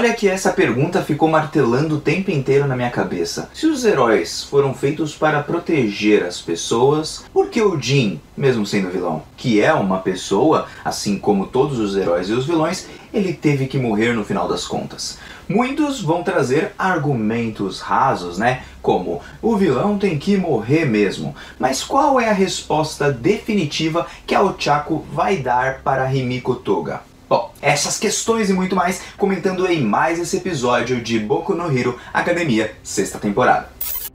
Olha que essa pergunta ficou martelando o tempo inteiro na minha cabeça. Se os heróis foram feitos para proteger as pessoas, por que o Jin, mesmo sendo vilão, que é uma pessoa, assim como todos os heróis e os vilões, ele teve que morrer no final das contas? Muitos vão trazer argumentos rasos, né? Como, o vilão tem que morrer mesmo. Mas qual é a resposta definitiva que a Ochako vai dar para Himiko Toga? Bom, essas questões e muito mais comentando em mais esse episódio de Boku no Hero Academia, 6ª temporada.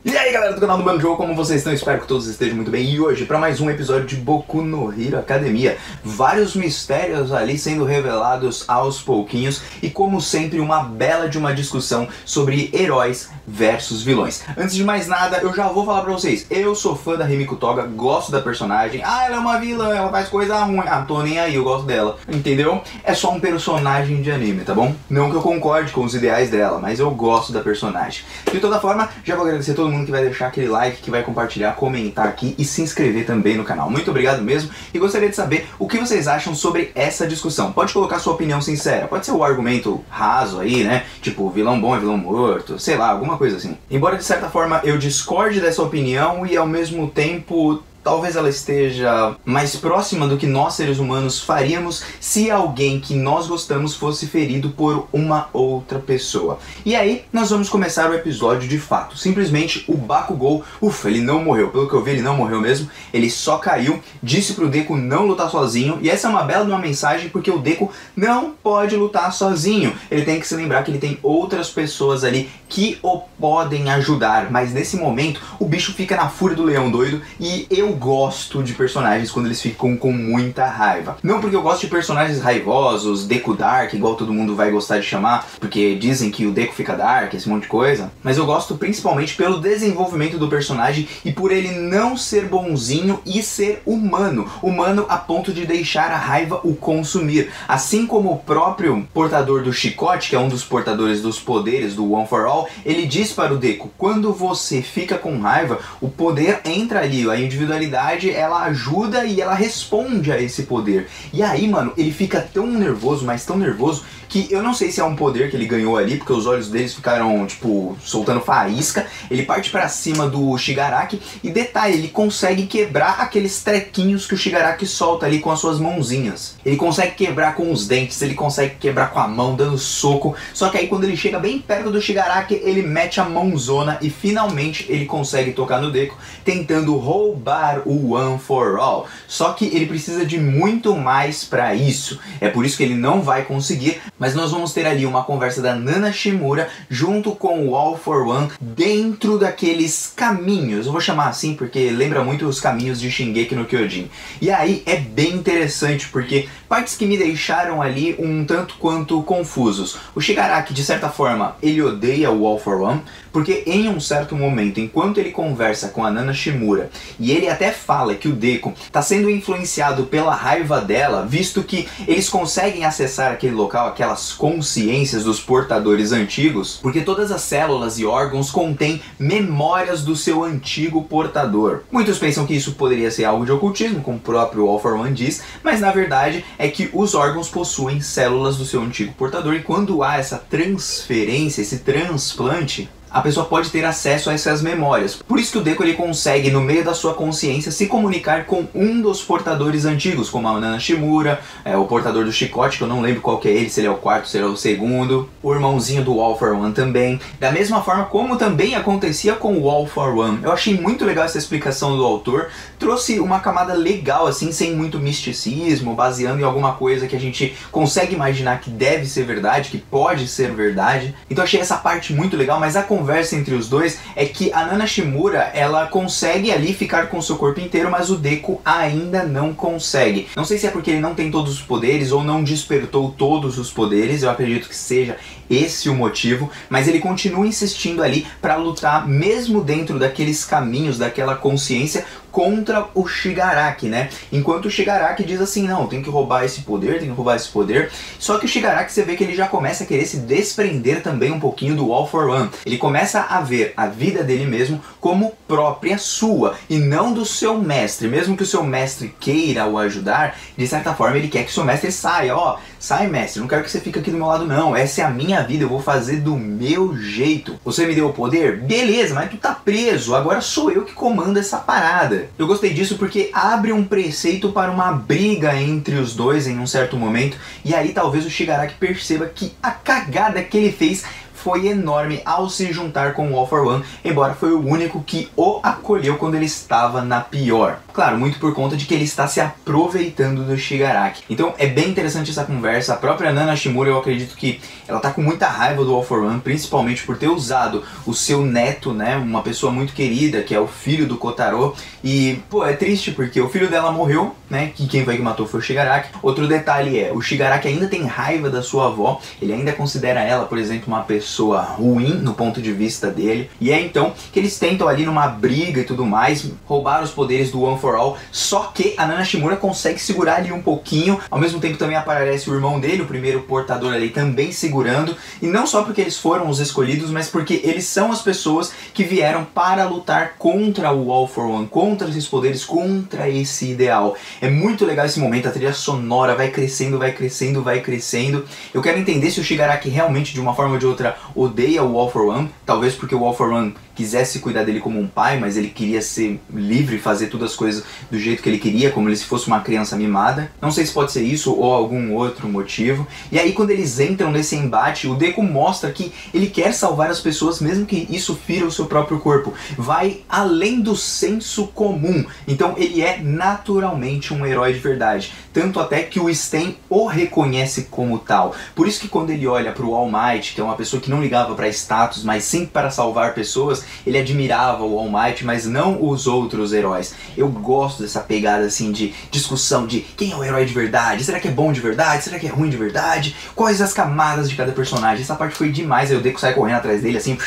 E aí galera do canal do Banjo, como vocês estão? Espero que todos estejam muito bem. E hoje, para mais um episódio de Boku no Hero Academia, vários mistérios ali sendo revelados aos pouquinhos e como sempre uma bela de uma discussão sobre heróis versus vilões. Antes de mais nada, eu já vou falar pra vocês, eu sou fã da Himiko Toga, gosto da personagem. Ah, ela é uma vilã, ela faz coisa ruim. Ah, tô nem aí, eu gosto dela, entendeu? É só um personagem de anime, tá bom? Não que eu concorde com os ideais dela, mas eu gosto da personagem. De toda forma, já vou agradecer a todo mundo que vai deixar aquele like, que vai compartilhar, comentar aqui e se inscrever também no canal. Muito obrigado mesmo e gostaria de saber o que vocês acham sobre essa discussão. Pode colocar sua opinião sincera, pode ser o argumento raso aí, né? Tipo, vilão bom é vilão morto, sei lá, alguma coisa assim. Embora de certa forma eu discorde dessa opinião e ao mesmo tempo talvez ela esteja mais próxima do que nós seres humanos faríamos se alguém que nós gostamos fosse ferido por uma outra pessoa. E aí nós vamos começar o episódio de fato. Simplesmente o Bakugou, ufa, ele não morreu. Pelo que eu vi, ele não morreu mesmo. Ele só caiu, disse pro Deku não lutar sozinho. E essa é uma bela de uma mensagem porque o Deku não pode lutar sozinho. Ele tem que se lembrar que ele tem outras pessoas ali que o podem ajudar. Mas nesse momento o bicho fica na fúria do leão doido e eu gosto de personagens quando eles ficam com muita raiva. Não porque eu gosto de personagens raivosos, Deku Dark, igual todo mundo vai gostar de chamar, porque dizem que o Deku fica Dark, esse monte de coisa. Mas eu gosto principalmente pelo desenvolvimento do personagem e por ele não ser bonzinho e ser humano. Humano a ponto de deixar a raiva o consumir. Assim como o próprio portador do chicote, que é um dos portadores dos poderes do One for All, ele diz para o Deku, quando você fica com raiva, o poder entra ali, a individualidade ela ajuda e ela responde a esse poder. E aí, mano, ele fica tão nervoso, mas tão nervoso, que eu não sei se é um poder que ele ganhou ali, porque os olhos deles ficaram, tipo, soltando faísca. Ele parte pra cima do Shigaraki e detalhe, ele consegue quebrar aqueles trequinhos que o Shigaraki solta ali com as suas mãozinhas. Ele consegue quebrar com os dentes, ele consegue quebrar com a mão, dando soco. Só que aí quando ele chega bem perto do Shigaraki, ele mete a mãozona e finalmente ele consegue tocar no Deku, tentando roubar o One for All. Só que ele precisa de muito mais pra isso. É por isso que ele não vai conseguir, mas nós vamos ter ali uma conversa da Nana Shimura junto com o All for One dentro daqueles caminhos. Eu vou chamar assim porque lembra muito os caminhos de Shingeki no Kyojin. E aí é bem interessante porque partes que me deixaram ali um tanto quanto confusos. O Shigaraki, de certa forma, ele odeia o All for One, porque em um certo momento, enquanto ele conversa com a Nana Shimura, e ele até fala que o Deku está sendo influenciado pela raiva dela, visto que eles conseguem acessar aquele local, aquelas consciências dos portadores antigos, porque todas as células e órgãos contêm memórias do seu antigo portador. Muitos pensam que isso poderia ser algo de ocultismo, como o próprio All for One diz, mas na verdade é que os órgãos possuem células do seu antigo portador, e quando há essa transferência, esse transplante, a pessoa pode ter acesso a essas memórias. Por isso que o Deku ele consegue, no meio da sua consciência, se comunicar com um dos portadores antigos, como a Nana Shimura, o portador do chicote, que eu não lembro qual que é ele, se ele é o quarto, se ele é o segundo, o irmãozinho do All for One também. Da mesma forma como também acontecia com o All for One. Eu achei muito legal essa explicação do autor, trouxe uma camada legal, assim, sem muito misticismo, baseando em alguma coisa que a gente consegue imaginar que deve ser verdade, que pode ser verdade. Então achei essa parte muito legal, mas a conversa entre os dois é que a Nana Shimura, ela consegue ali ficar com o seu corpo inteiro, mas o Deku ainda não consegue. Não sei se é porque ele não tem todos os poderes ou não despertou todos os poderes, eu acredito que seja esse o motivo, mas ele continua insistindo ali para lutar mesmo dentro daqueles caminhos, daquela consciência, contra o Shigaraki, né? Enquanto o Shigaraki diz assim, não, tem que roubar esse poder, tem que roubar esse poder. Só que o Shigaraki, você vê que ele já começa a querer se desprender também um pouquinho do All for One. Ele começa a ver a vida dele mesmo como própria sua, e não do seu mestre. Mesmo que o seu mestre queira o ajudar, de certa forma ele quer que o seu mestre saia, ó, sai mestre, não quero que você fique aqui do meu lado não, essa é a minha vida, eu vou fazer do meu jeito. Você me deu o poder? Beleza, mas tu tá preso, agora sou eu que comando essa parada. Eu gostei disso porque abre um preceito para uma briga entre os dois em um certo momento, e aí talvez o Shigaraki perceba que a cagada que ele fez foi enorme ao se juntar com o All for One, embora foi o único que o acolheu quando ele estava na pior. Claro, muito por conta de que ele está se aproveitando do Shigaraki. Então é bem interessante essa conversa. A própria Nana Shimura, eu acredito que ela tá com muita raiva do All for One, principalmente por ter usado o seu neto, né, uma pessoa muito querida, que é o filho do Kotaro. E, pô, é triste porque o filho dela morreu, né, que quem foi que matou foi o Shigaraki. Outro detalhe é, o Shigaraki ainda tem raiva da sua avó, ele ainda considera ela, por exemplo, uma pessoa ruim no ponto de vista dele, e é então que eles tentam ali numa briga e tudo mais roubar os poderes do One for All, só que a Nana Shimura consegue segurar ali um pouquinho, ao mesmo tempo também aparece o irmão dele, o primeiro portador ali também segurando, e não só porque eles foram os escolhidos, mas porque eles são as pessoas que vieram para lutar contra o All for One, contra esses poderes, contra esse ideal. É muito legal esse momento, a trilha sonora vai crescendo, vai crescendo, vai crescendo. Eu quero entender se o Shigaraki realmente, de uma forma ou de outra, odeia o All for One, talvez porque o All for One quisesse cuidar dele como um pai, mas ele queria ser livre, fazer todas as coisas do jeito que ele queria, como se fosse uma criança mimada. Não sei se pode ser isso ou algum outro motivo. E aí quando eles entram nesse embate, o Deku mostra que ele quer salvar as pessoas, mesmo que isso fira o seu próprio corpo. Vai além do senso comum. Então ele é naturalmente um herói de verdade. Tanto até que o Sten o reconhece como tal. Por isso que quando ele olha para o All Might, que é uma pessoa que não ligava para status, mas sim para salvar pessoas, ele admirava o All Might, mas não os outros heróis. Eu gosto dessa pegada assim de discussão de quem é o herói de verdade, será que é bom de verdade, será que é ruim de verdade, quais as camadas de cada personagem. Essa parte foi demais, aí o Deku sai correndo atrás dele assim,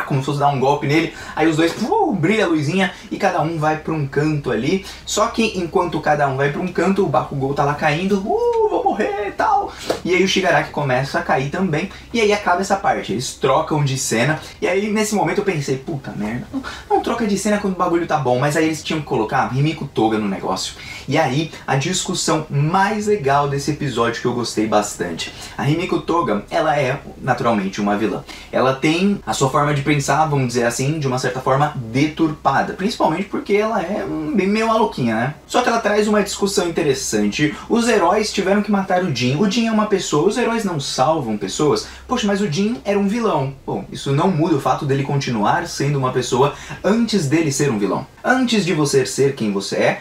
como se fosse dar um golpe nele, aí os dois brilha a luzinha e cada um vai para um canto ali. Só que enquanto cada um vai para um canto, o Bakugou tá lá caindo, vou morrer e tal. E aí o Shigaraki começa a cair também, e aí acaba essa parte, eles trocam de cena, e aí nesse momento eu pensei, puta merda, não troca de cena quando o bagulho tá bom, mas aí eles tinham que colocar Himiko Toga no negócio. E aí a discussão mais legal desse episódio que eu gostei bastante. A Himiko Toga, ela é naturalmente uma vilã. Ela tem a sua forma de pensar, vamos dizer assim, de uma certa forma deturpada, principalmente porque ela é bem meio maluquinha, né? Só que ela traz uma discussão interessante. Os heróis tiveram que matar o Jin. O Jin é uma pessoa, os heróis não salvam pessoas. Poxa, mas o Jin era um vilão. Bom, isso não muda o fato dele continuar sendo uma pessoa antes dele ser um vilão. Antes de você ser quem você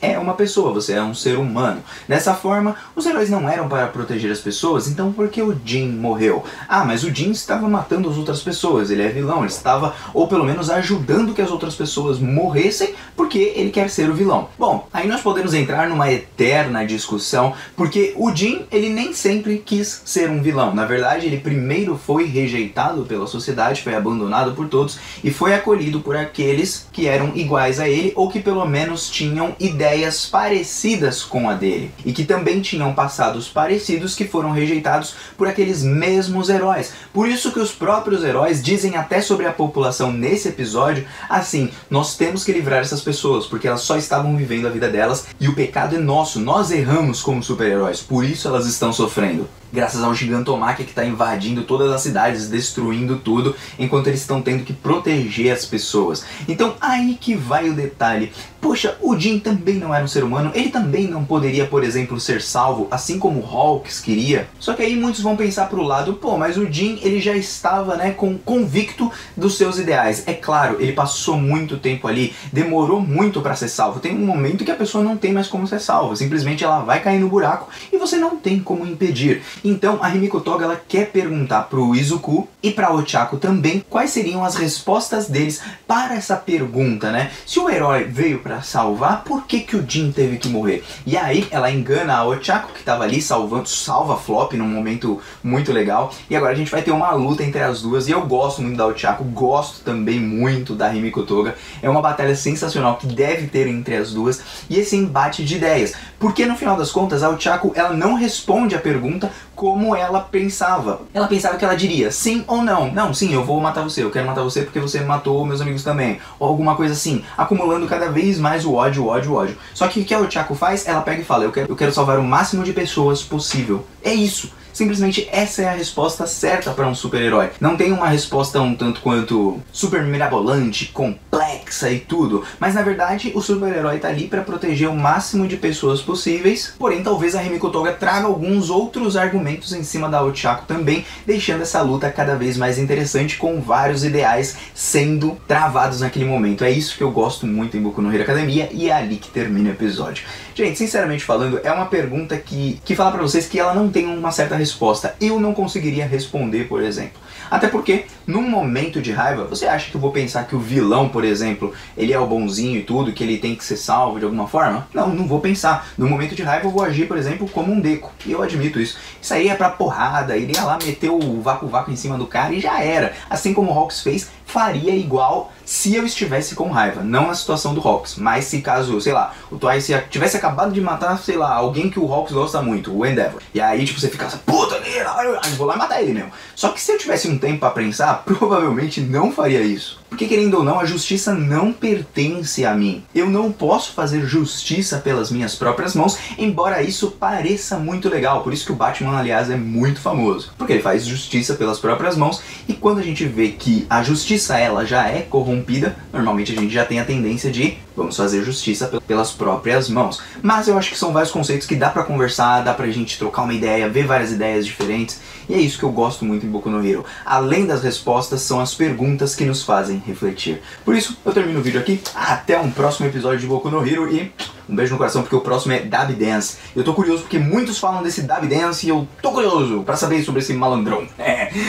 é uma pessoa, você é um ser humano. Dessa forma, os heróis não eram para proteger as pessoas, então por que o Jin morreu? Ah, mas o Jin estava matando as outras pessoas, ele é vilão, ele estava, ou pelo menos ajudando que as outras pessoas morressem, porque ele quer ser o vilão. Bom, aí nós podemos entrar numa eterna discussão, porque o Jin, ele nem sempre quis ser um vilão. Na verdade, ele primeiro foi rejeitado pela sociedade, foi abandonado por todos, e foi acolhido por aqueles que eram iguais a ele, ou que pelo menos tinham ideias parecidas com a dele, e que também tinham passados parecidos que foram rejeitados por aqueles mesmos heróis. Por isso que os próprios heróis dizem até sobre a população nesse episódio, assim, nós temos que livrar essas pessoas, porque elas só estavam vivendo a vida delas, e o pecado é nosso, nós erramos como super-heróis, por isso elas estão sofrendo. Graças ao Gigantomachia que está invadindo todas as cidades, destruindo tudo, enquanto eles estão tendo que proteger as pessoas. Então aí que vai o detalhe. Poxa, o Jin também não era um ser humano, ele também não poderia, por exemplo, ser salvo, assim como o Hawks queria. Só que aí muitos vão pensar pro lado, pô, mas o Jin, ele já estava, né, convicto dos seus ideais. É claro, ele passou muito tempo ali, demorou muito para ser salvo. Tem um momento que a pessoa não tem mais como ser salva, simplesmente ela vai cair no buraco e você não tem como impedir. Então a Himiko Toga, ela quer perguntar pro Izuku e pra Ochako também quais seriam as respostas deles para essa pergunta, né? Se o herói veio pra salvar, por que que o Jin teve que morrer? E aí ela engana a Ochako, que tava ali salva Flop num momento muito legal, e agora a gente vai ter uma luta entre as duas, e eu gosto muito da Ochako, gosto também muito da Himiko Toga, é uma batalha sensacional que deve ter entre as duas, e esse embate de ideias, porque no final das contas a Ochako, ela não responde a pergunta como ela pensava. Ela pensava que ela diria sim ou não. Não, sim, eu vou matar você, eu quero matar você porque você matou meus amigos também. Ou alguma coisa assim, acumulando cada vez mais o ódio, o ódio, o ódio. Só que o que a Ochako faz? Ela pega e fala, eu quero salvar o máximo de pessoas possível. É isso. Simplesmente essa é a resposta certa para um super-herói. Não tem uma resposta um tanto quanto super mirabolante, complexa e tudo, mas na verdade o super-herói tá ali para proteger o máximo de pessoas possíveis, porém talvez a Himiko Toga traga alguns outros argumentos em cima da Ochako também, deixando essa luta cada vez mais interessante com vários ideais sendo travados naquele momento. É isso que eu gosto muito em Boku no Hero Academia e é ali que termina o episódio. Gente, sinceramente falando, é uma pergunta que fala pra vocês que ela não tem uma certa resposta. Eu não conseguiria responder, por exemplo. Até porque, num momento de raiva, você acha que eu vou pensar que o vilão, por exemplo, ele é o bonzinho e tudo, que ele tem que ser salvo de alguma forma? Não, não vou pensar. No momento de raiva eu vou agir, por exemplo, como um Deku. E eu admito isso. Isso aí é pra porrada, ele ia lá meter o vácuo em cima do cara e já era. Assim como o Hawks fez, faria igual se eu estivesse com raiva. Não na situação do Hawks, mas se caso, sei lá, o Twice tivesse acabado de matar, sei lá, alguém que o Hawks gosta muito, o Endeavor. E aí, tipo, você fica assim, puta, eu vou lá matar ele mesmo. Só que se eu tivesse um tempo pra pensar, provavelmente não faria isso. Porque, querendo ou não, a justiça não pertence a mim. Eu não posso fazer justiça pelas minhas próprias mãos, embora isso pareça muito legal. Por isso que o Batman, aliás, é muito famoso. Porque ele faz justiça pelas próprias mãos, e quando a gente vê que a justiça, ela já é corrompida, normalmente a gente já tem a tendência de vamos fazer justiça pelas próprias mãos. Mas eu acho que são vários conceitos que dá pra conversar, dá pra gente trocar uma ideia, ver várias ideias diferentes, e é isso que eu gosto muito em Boku no Hero. Além das respostas, são as perguntas que nos fazem refletir. Por isso, eu termino o vídeo aqui, até um próximo episódio de Boku no Hero e um beijo no coração porque o próximo é Dab Dance. Eu tô curioso porque muitos falam desse Dab Dance e eu tô curioso pra saber sobre esse malandrão.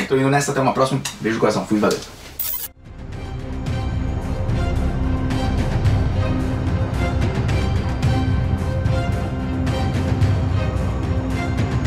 Tô indo nessa, até uma próxima. Beijo no coração, fui, valeu.